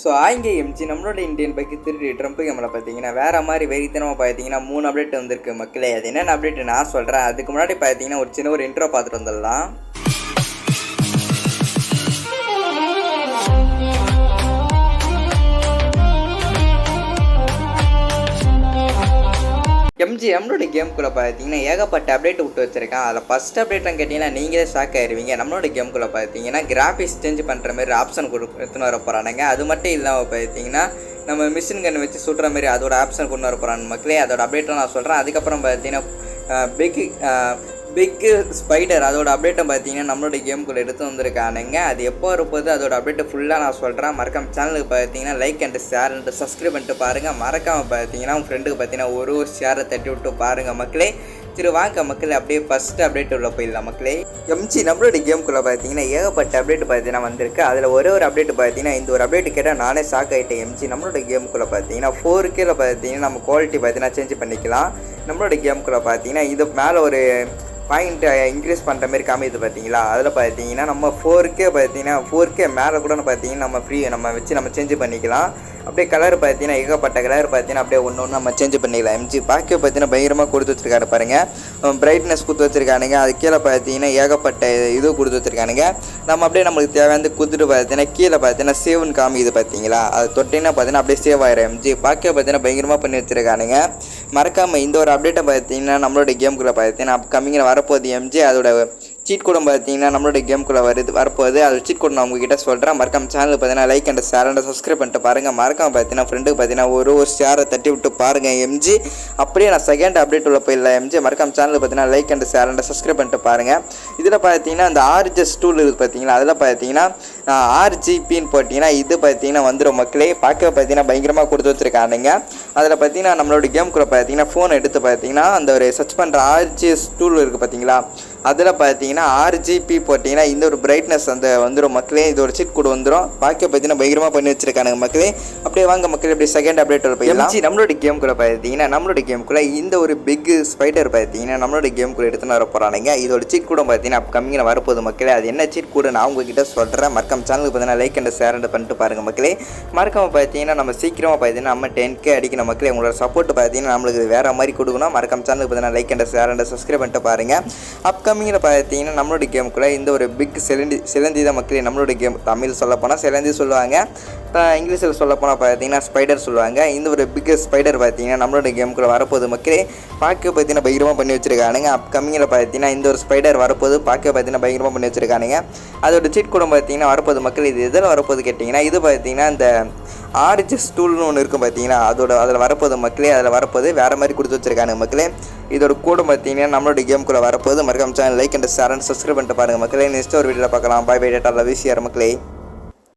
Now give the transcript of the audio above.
So இங்கே MG நம்மளோட Indian bike திருடி ட்ரம்ப் கேமில் பார்த்தீங்கன்னா வேறு மாதிரி வெறித்தனமாக பார்த்தீங்கன்னா 3 அப்டேட் வந்திருக்கு மக்களே. அது என்னென்ன அப்டேட் நான் சொல்கிறேன். அதுக்கு முன்னாடி பார்த்தீங்கன்னா ஒரு சின்ன ஒரு இன்ட்ரோ பார்த்துட்டு வந்துடலாம். எம்ஜி நம்மளோட கேமுக்குள்ளே பார்த்தீங்கன்னா ஏகப்பட்ட அப்டேட் விட்டு வச்சிருக்கேன். அதில் ஃபஸ்ட் அப்டேட்லாம் கேட்டிங்கன்னா நீங்களே ஷாக் ஆயிடுவீங்க. நம்மளோட கேமுக்குள்ளே பார்த்தீங்கன்னா கிராஃபிக்ஸ் சேஞ்ச் பண்ணுற மாதிரி ஆப்ஷன் எடுத்துன்னு வர போகிறானுங்க. அது மட்டும் இல்லாமல் பார்த்தீங்கன்னா நம்ம மிஷின் கன் வச்சு சுடுற மாதிரி அதோட ஆப்ஷன் கொண்டு வர போகிறாங்க மக்களே. அதோட அப்டேட்டும் நான் சொல்கிறேன். அதுக்கப்புறம் பார்த்தீங்கன்னா பிக்கு ஸ்பைடர் அதோட அப்டேட்டை பார்த்தீங்கன்னா நம்மளோட கேமுக்குள்ளே எடுத்து வந்திருக்கானுங்க. அது எப்போ இருப்பது அதோட அப்டேட்டை ஃபுல்லாக நான் சொல்கிறேன். மறக்காம சேனலுக்கு பார்த்தீங்கன்னா like and share and subscribe பண்ணிட்டு பாருங்கள். மறக்காமல் பார்த்தீங்கன்னா உங்கள் ஃப்ரெண்டுக்கு பார்த்தீங்கன்னா ஒரு ஷேரை தட்டி விட்டு பாருங்கள் மக்களே. சரி வாங்க மக்களே, அப்படியே ஃபஸ்ட்டு அப்டேட் உள்ள போயிடலாம் மக்களே. எம்ஜி நம்மளோட கேமுக்குள்ளே பார்த்தீங்கன்னா ஏகப்பட்ட அப்டேட் பார்த்தீங்கன்னா வந்திருக்கு. அதில் ஒரு அப்டேட் பார்த்தீங்கன்னா இந்த ஒரு அப்டேட் கேட்டால் நானே ஷாக் ஆகிட்டேன். எம்ஜி நம்மளோட கேமுக்குள்ளே பார்த்தீங்கன்னா 4K பார்த்தீங்கன்னா நம்ம குவாலிட்டி பார்த்தீங்கன்னா சேஞ்ச் பண்ணிக்கலாம். நம்மளோட கேமுக்குள்ளே பார்த்தீங்கன்னா இது மேலே ஒரு பாயிண்ட் இன்க்ரீஸ் பண்ணுற மாதிரி காமிது பார்த்தீங்களா. அதில் பார்த்தீங்கன்னா நம்ம 4K மேலே கூட பார்த்தீங்கன்னா நம்ம வச்சு நம்ம சேஞ்ச் பண்ணிக்கலாம். அப்படியே கலர் பார்த்தீங்கன்னா ஏகப்பட்ட கலர் பார்த்தீங்கன்னா அப்படியே ஒன்று நம்ம சேஞ்ச் பண்ணிக்கலாம். எம்ஜி பார்க்க பார்த்தீங்கன்னா பயங்கரமாக கொடுத்து வச்சுருக்காரு பாருங்கள். பிரைட்னஸ் கொடுத்து வச்சுருக்கானுங்க. அது கீழே பார்த்தீங்கன்னா ஏகப்பட்ட இது கொடுத்து வச்சுருக்கானுங்க. நம்ம அப்படியே நம்மளுக்கு தேவையான கொடுத்துட்டு பார்த்தீங்கன்னா கீழே பார்த்தீங்கன்னா சேவ்னு காமிக்குது பார்த்தீங்களா. அது தொட்டிங்கன்னா பார்த்தீங்கன்னா அப்படியே சேவ் ஆயிரும். எம்ஜி பார்க்க பார்த்தீங்கன்னா பயங்கரமாக பண்ணி வச்சுருக்கானுங்க. மறக்காமல் இந்த ஒரு அப்டேட்டை பார்த்தீங்கன்னா நம்மளோட கேமுக்குள்ளே பார்த்தீங்கன்னா அப்கமிங்கில் வரப்போகுது எம்ஜி. அதோட சீட் கோடும் பார்த்தீங்கன்னா நம்மளோட கேமுக்குள்ளே வரப்போகுது. அது சீட் கோட் நான் உங்ககிட்ட சொல்கிறேன். மறக்காம சேனலுக்கு பார்த்தீங்கன்னா like and share and subscribe பண்ணிட்டு பாருங்கள். மறக்காம பார்த்தீங்கன்னா ஃப்ரெண்டுக்கு பார்த்தீங்கன்னா ஒரு ஷேரை தட்டி விட்டு பாருங்கள் எம்ஜி. அப்படியே நான் செகண்ட் அப்டேட் உள்ள போயிடலாம் எம்ஜி. மறக்காம சேனலுக்கு பார்த்தீங்கன்னா like and share and subscribe பண்ணிட்டு பாருங்கள். இதில் பார்த்தீங்கன்னா இந்த ஆர்ஜிஎஸ் டூல் இருக்குது பார்த்தீங்களா. அதில் பார்த்தீங்கன்னா RGPன்னு போட்டிங்கன்னா இது பார்த்தீங்கன்னா வந்துடும் மக்களே. பார்க்க பார்த்தீங்கன்னா பயங்கரமாக கொடுத்து வச்சுருக்கானுங்க. அதில் பார்த்தீங்கன்னா நம்மளோட கேமுக்குள்ளே பார்த்தீங்கன்னா ஃபோன் எடுத்து பார்த்தீங்கன்னா அந்த ஒரு சர்ச் பண்ணுற RGS டூல் இருக்குது பார்த்தீங்களா. அதில் பார்த்தீங்கன்னா RGP போட்டிங்கன்னா இந்த ஒரு பிரைட்னஸ் அந்த வந்துடும் மக்களே. இது ஒரு சீட் கூட வந்துடும். பார்க்க பார்த்தீங்கன்னா பயங்கரமாக பண்ணி வச்சிருக்கானுங்க மக்களே. அப்படியே வாங்க மக்களே, அப்படியே செகண்ட் அப்டேட் போயிடலாம். நம்மளோட கேமுக்குள்ளே பார்த்தீங்கன்னா நம்மளோட கேமுக்குள்ளே இந்த ஒரு பிக் ஸ்பைடர் பார்த்தீங்கன்னா நம்மளோட கேமுக்குள்ளே எடுத்துன்னு வர போகிறானுங்க. இதோட சீட் கூட பார்த்தீங்கன்னா அப்கமிங்கில் வரப்போகுது மக்களே. அது என்ன சீட் கூட நான் உங்ககிட்ட சொல்கிறேன். மறக்காம சேனலுக்கு பார்த்தீங்கன்னா லைக் அண்ட் ஷேர் அண்ட் பண்ணிட்டு பாருங்கள் மக்களே. மறக்காம பார்த்தீங்கன்னா நம்ம சீக்கிரமாக பார்த்தீங்கன்னா நம்ம 10K அடிக்கணும் மக்களே. உங்களோட சப்போர்ட் பார்த்தீங்கன்னா நம்மளுக்கு வேறு மாதிரி கொடுக்கணும். மறக்காம சேனலுக்கு பார்த்தீங்கன்னா like and share and subscribe பண்ணிட்டு பாருங்கள். அப்கமிங்கில் பார்த்தீங்கன்னா நம்மளோட கேமுக்குள்ளே இந்த ஒரு பிக் சிலந்தி தான் மக்களே. நம்மளோட கேம் தமிழ் சொல்ல போனால் சிலந்தி சொல்லுவாங்க, இங்கிலீஷில் சொல்ல போனால் பார்த்தீங்கன்னா ஸ்பைடர் சொல்லுவாங்க. இந்த ஒரு பிக் ஸ்பைடர் பார்த்தீங்கன்னா நம்மளோட கேமுக்குள்ளே வரப்போகுது மக்களே. பார்க்க பார்த்தீங்கன்னா பயங்கரமாக பண்ணி வச்சுருக்கானுங்க. அப்கமிங்கில் பார்த்தீங்கன்னா இந்த ஒரு ஸ்பைடர் வரப்போது பார்க்க பார்த்தீங்கன்னா பயங்கரமாக பண்ணி வச்சுருக்கானுங்க. அதோட சீட் கூட பார்த்தீங்கன்னா வரப்போது மக்கள். இது எதில் வரப்போது கேட்டிங்கன்னா இது பார்த்தீங்கன்னா இந்த RGS டூல்னு ஒன்று இருக்கும் பார்த்தீங்கன்னா அதில் வரப்போது மக்களே. அதில் வரப்போது வேறு மாதிரி கொடுத்து வச்சுருக்கானுங்க மக்களே. இதோட கூட பார்த்தீங்கன்னா நம்மளோட கேமுக்குள்ளே வரப்போது. மறக்காம channel like and share and subscribe பண்ணிட்டு பாருங்கள் மக்களே. நெக்ஸ்ட் ஒரு வீடியோவில் பார்க்கலாம். பை பை, டேட்டா லவ் யூ மக்களே.